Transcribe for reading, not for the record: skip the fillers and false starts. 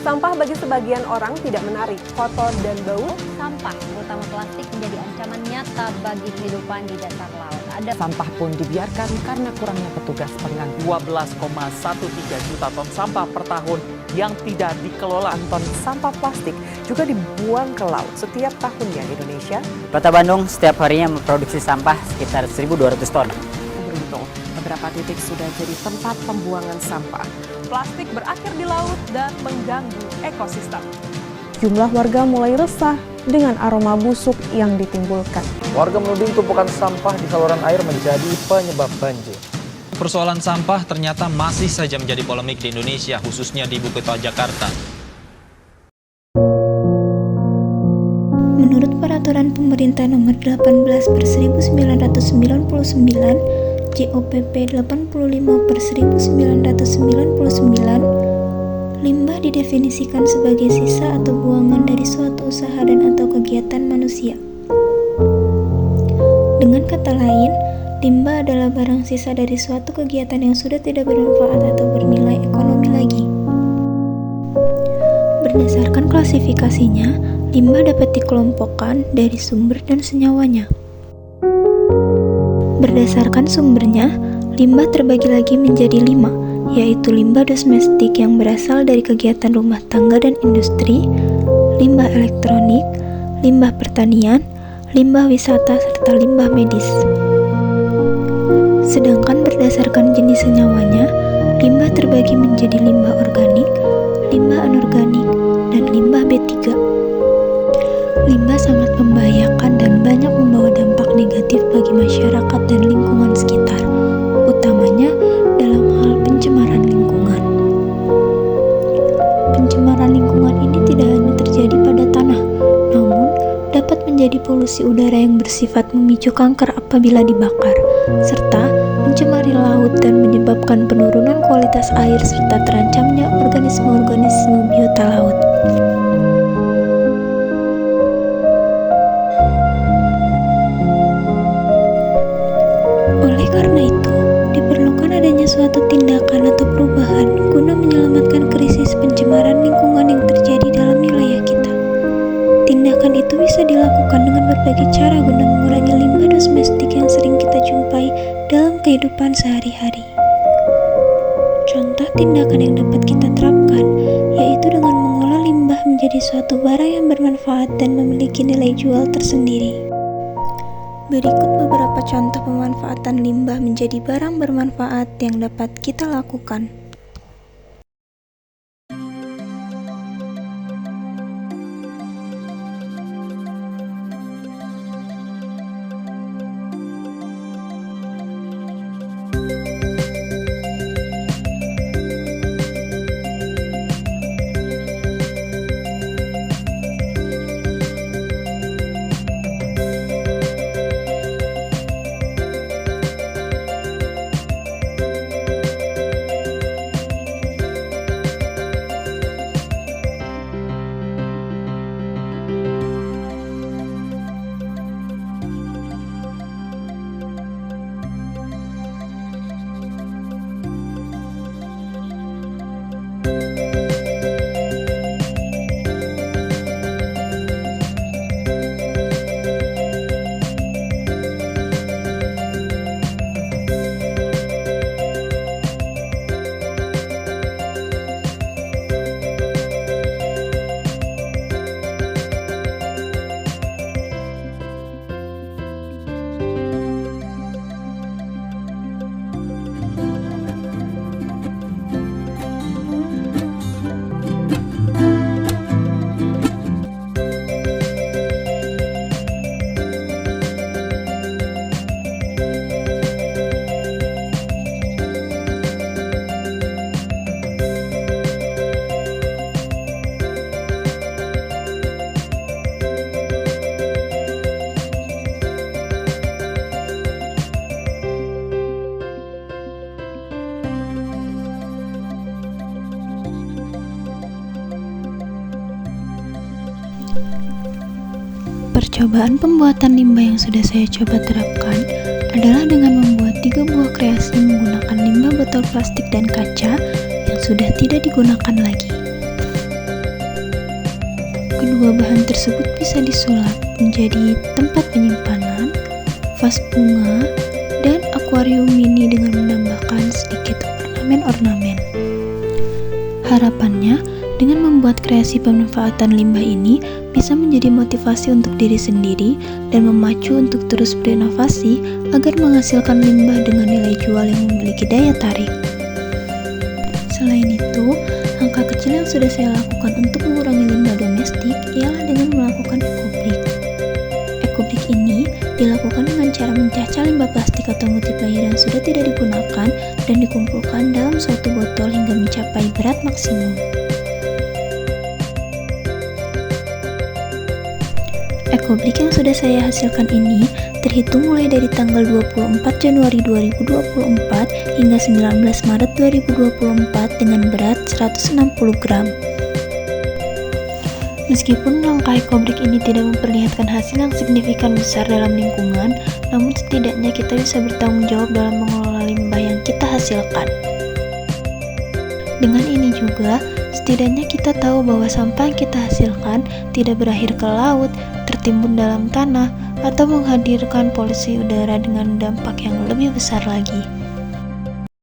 Sampah bagi sebagian orang tidak menarik, kotor dan bau. Sampah, terutama plastik, menjadi ancaman nyata bagi kehidupan di dasar laut. Sampah pun dibiarkan karena kurangnya petugas pengangkut. 12,13 juta ton sampah per tahun yang tidak dikelola. Ton sampah plastik juga dibuang ke laut setiap tahunnya di Indonesia. Kota Bandung setiap harinya memproduksi sampah sekitar 1.200 ton. Beruntung, beberapa titik sudah jadi tempat pembuangan sampah. Plastik berakhir di laut dan mengganggu ekosistem. Jumlah warga mulai resah dengan aroma busuk yang ditimbulkan. Warga menuding tumpukan sampah di saluran air menjadi penyebab banjir. Persoalan sampah ternyata masih saja menjadi polemik di Indonesia, khususnya di ibu kota Jakarta. Menurut Peraturan Pemerintah Nomor 18/1999, JOPP 85/1999, limbah didefinisikan sebagai sisa atau buangan dari suatu usaha dan atau kegiatan manusia. Dengan kata lain, limbah adalah barang sisa dari suatu kegiatan yang sudah tidak bermanfaat atau bernilai ekonomi lagi. Berdasarkan klasifikasinya, limbah dapat dikelompokkan dari sumber dan senyawanya. Berdasarkan sumbernya, limbah terbagi lagi menjadi 5, yaitu limbah domestik yang berasal dari kegiatan rumah tangga dan industri, limbah elektronik, limbah pertanian, limbah wisata, serta limbah medis. Sedangkan berdasarkan jenis senyawanya, limbah terbagi menjadi limbah organik, limbah anorganik, dan limbah B3. Limbah sangat membahayakan dan banyak membawa dampak negatif bagi masyarakat dan lingkungan sekitar, utamanya dalam hal pencemaran lingkungan. Pencemaran lingkungan ini tidak hanya terjadi pada tanah, namun dapat menjadi polusi udara yang bersifat memicu kanker apabila dibakar, serta mencemari laut dan menyebabkan penurunan kualitas air serta terancamnya organisme-organisme biota laut. Oleh karena itu, diperlukan adanya suatu tindakan atau perubahan guna menyelamatkan krisis pencemaran lingkungan yang terjadi dalam wilayah kita. Tindakan itu bisa dilakukan dengan berbagai cara guna mengurangi limbah domestik yang sering kita jumpai dalam kehidupan sehari-hari. Contoh tindakan yang dapat kita terapkan yaitu dengan mengolah limbah menjadi suatu barang yang bermanfaat dan memiliki nilai jual tersendiri. Berikut beberapa contoh pemanfaatan limbah menjadi barang bermanfaat yang dapat kita lakukan. Percobaan pembuatan limbah yang sudah saya coba terapkan adalah dengan membuat 3 buah kreasi menggunakan limbah botol plastik dan kaca yang sudah tidak digunakan lagi. kedua bahan tersebut bisa disulap menjadi tempat penyimpanan, vas bunga, dan akuarium mini dengan menambahkan sedikit ornamen-ornamen. Harapannya, dengan membuat kreasi pemanfaatan limbah ini bisa menjadi motivasi untuk diri sendiri dan memacu untuk terus berinovasi agar menghasilkan limbah dengan nilai jual yang memiliki daya tarik. Selain itu, langkah kecil yang sudah saya lakukan untuk mengurangi limbah domestik ialah dengan melakukan ekobrik. Ekobrik ini dilakukan dengan cara mencacah limbah plastik atau multiplier yang sudah tidak digunakan dan dikumpulkan dalam suatu botol hingga mencapai berat maksimum. Ekobrik yang sudah saya hasilkan ini terhitung mulai dari tanggal 24 Januari 2024 hingga 19 Maret 2024 dengan berat 160 gram. Meskipun langkah ekobrik ini tidak memperlihatkan hasil yang signifikan besar dalam lingkungan, namun setidaknya kita bisa bertanggung jawab dalam mengelola limbah yang kita hasilkan. Dengan ini juga, setidaknya kita tahu bahwa sampah yang kita hasilkan tidak berakhir ke laut, tertimbun dalam tanah, atau menghadirkan polusi udara dengan dampak yang lebih besar lagi.